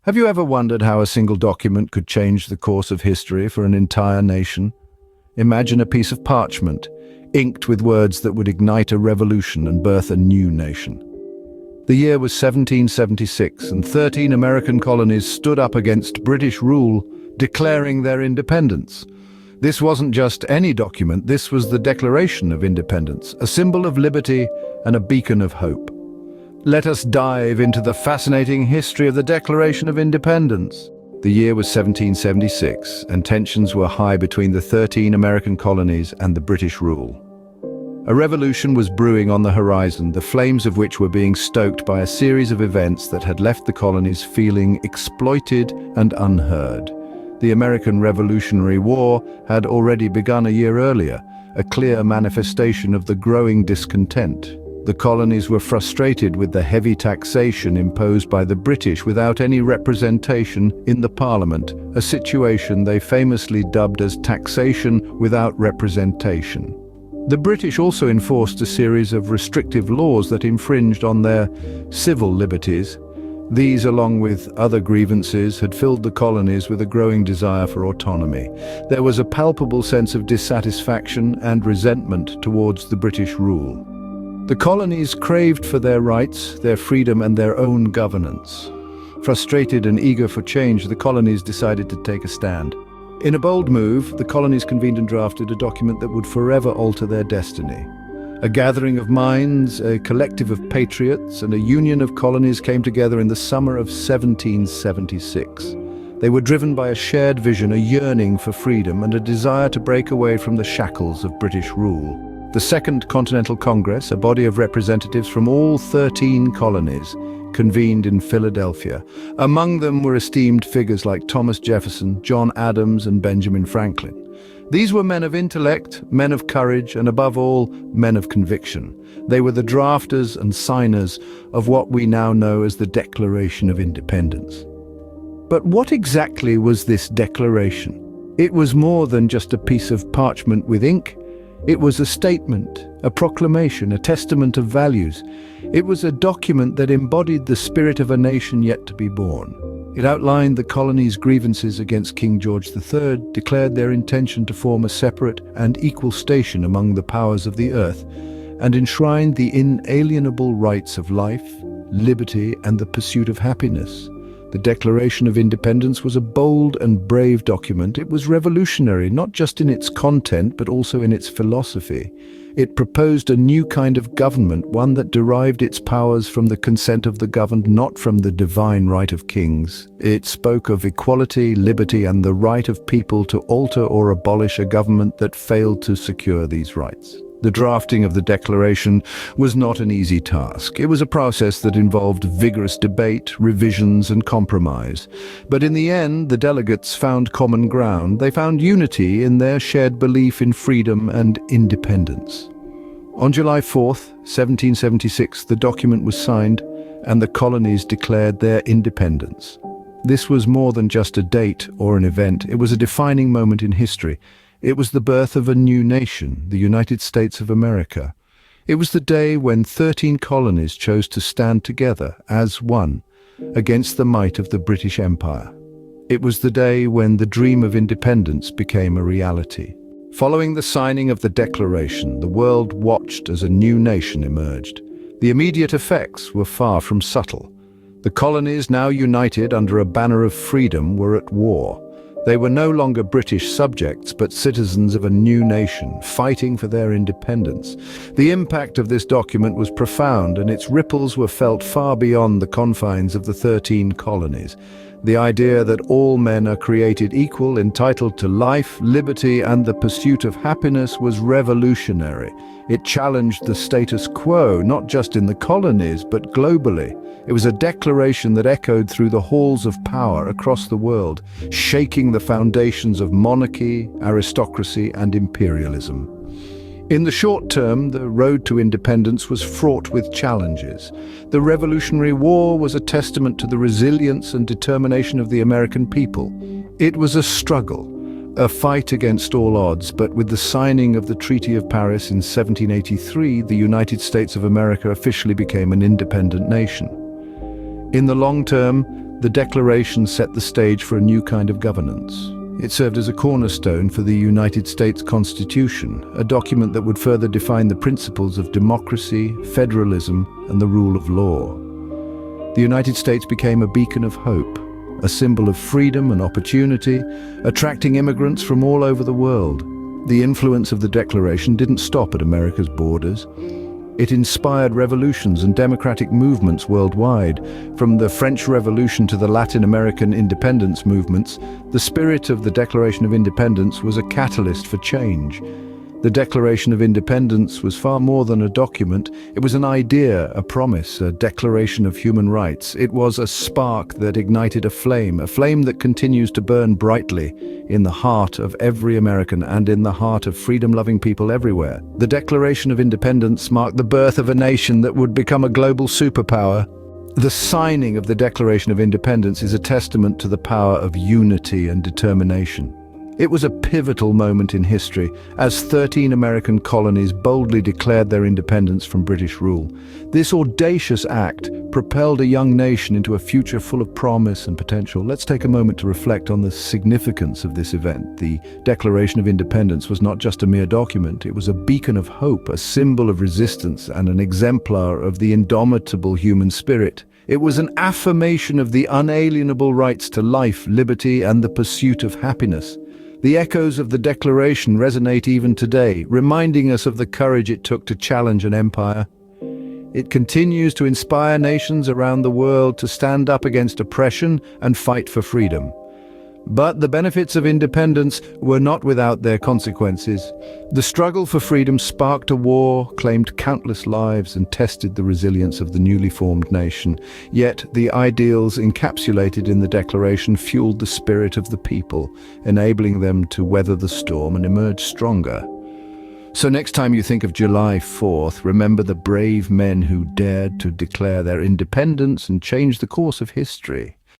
Have you ever wondered how a single document could change the course of history for an entire nation? Imagine a piece of parchment, inked with words that would ignite a revolution and birth a new nation. The year was 1776, and 13 American colonies stood up against British rule, declaring their independence. This wasn't just any document, this was the Declaration of Independence, a symbol of liberty and a beacon of hope. Let us dive into the fascinating history of the Declaration of Independence. The year was 1776, and tensions were high between the 13 American colonies and the British rule. A revolution was brewing on the horizon, the flames of which were being stoked by a series of events that had left the colonies feeling exploited and unheard. The American Revolutionary War had already begun a year earlier, a clear manifestation of the growing discontent. The colonies were frustrated with the heavy taxation imposed by the British without any representation in the Parliament, a situation they famously dubbed as taxation without representation. The British also enforced a series of restrictive laws that infringed on their civil liberties. These, along with other grievances, had filled the colonies with a growing desire for autonomy. There was a palpable sense of dissatisfaction and resentment towards the British rule. The colonies craved for their rights, their freedom, and their own governance. Frustrated and eager for change, the colonies decided to take a stand. In a bold move, the colonies convened and drafted a document that would forever alter their destiny. A gathering of minds, a collective of patriots, and a union of colonies came together in the summer of 1776. They were driven by a shared vision, a yearning for freedom, and a desire to break away from the shackles of British rule. The Second Continental Congress, a body of representatives from all 13 colonies, convened in Philadelphia. Among them were esteemed figures like Thomas Jefferson, John Adams, and Benjamin Franklin. These were men of intellect, men of courage, and above all, men of conviction. They were the drafters and signers of what we now know as the Declaration of Independence. But what exactly was this declaration? It was more than just a piece of parchment with ink. It was a statement, a proclamation, a testament of values. It was a document that embodied the spirit of a nation yet to be born. It outlined the colonies' grievances against King George III, declared their intention to form a separate and equal station among the powers of the earth, and enshrined the inalienable rights of life, liberty, and the pursuit of happiness. The Declaration of Independence was a bold and brave document. It was revolutionary, not just in its content, but also in its philosophy. It proposed a new kind of government, one that derived its powers from the consent of the governed, not from the divine right of kings. It spoke of equality, liberty, and the right of people to alter or abolish a government that failed to secure these rights. The drafting of the Declaration was not an easy task. It was a process that involved vigorous debate, revisions, and compromise. But in the end, the delegates found common ground. They found unity in their shared belief in freedom and independence. On July 4th, 1776, the document was signed, and the colonies declared their independence. This was more than just a date or an event. It was a defining moment in history. It was the birth of a new nation, the United States of America. It was the day when 13 colonies chose to stand together as one against the might of the British Empire. It was the day when the dream of independence became a reality. Following the signing of the Declaration, the world watched as a new nation emerged. The immediate effects were far from subtle. The colonies, now united under a banner of freedom, were at war. They were no longer British subjects, but citizens of a new nation, fighting for their independence. The impact of this document was profound, and its ripples were felt far beyond the confines of the 13 colonies. The idea that all men are created equal, entitled to life, liberty, and the pursuit of happiness was revolutionary. It challenged the status quo, not just in the colonies, but globally. It was a declaration that echoed through the halls of power across the world, shaking the foundations of monarchy, aristocracy, and imperialism. In the short term, the road to independence was fraught with challenges. The Revolutionary War was a testament to the resilience and determination of the American people. It was a struggle, a fight against all odds, but with the signing of the Treaty of Paris in 1783, the United States of America officially became an independent nation. In the long term, The Declaration set the stage for a new kind of governance. It served as a cornerstone for the United States Constitution, a document that would further define the principles of democracy, federalism, and the rule of law. The United States became a beacon of hope, a symbol of freedom and opportunity, attracting immigrants from all over the world. The influence of the Declaration didn't stop at America's borders. It inspired revolutions and democratic movements worldwide. From the French Revolution to the Latin American independence movements, the spirit of the Declaration of Independence was a catalyst for change. The Declaration of Independence was far more than a document. It was an idea, a promise, a declaration of human rights. It was a spark that ignited a flame that continues to burn brightly in the heart of every American and in the heart of freedom-loving people everywhere. The Declaration of Independence marked the birth of a nation that would become a global superpower. The signing of the Declaration of Independence is a testament to the power of unity and determination. It was a pivotal moment in history as 13 American colonies boldly declared their independence from British rule. This audacious act propelled a young nation into a future full of promise and potential. Let's take a moment to reflect on the significance of this event. The Declaration of Independence was not just a mere document, it was a beacon of hope, a symbol of resistance, and an exemplar of the indomitable human spirit. It was an affirmation of the unalienable rights to life, liberty, and the pursuit of happiness. The echoes of the Declaration resonate even today, reminding us of the courage it took to challenge an empire. It continues to inspire nations around the world to stand up against oppression and fight for freedom. But the benefits of independence were not without their consequences. The struggle for freedom sparked a war, claimed countless lives, and tested the resilience of the newly formed nation. Yet the ideals encapsulated in the Declaration fueled the spirit of the people, enabling them to weather the storm and emerge stronger. So next time you think of July 4th, remember the brave men who dared to declare their independence and change the course of history.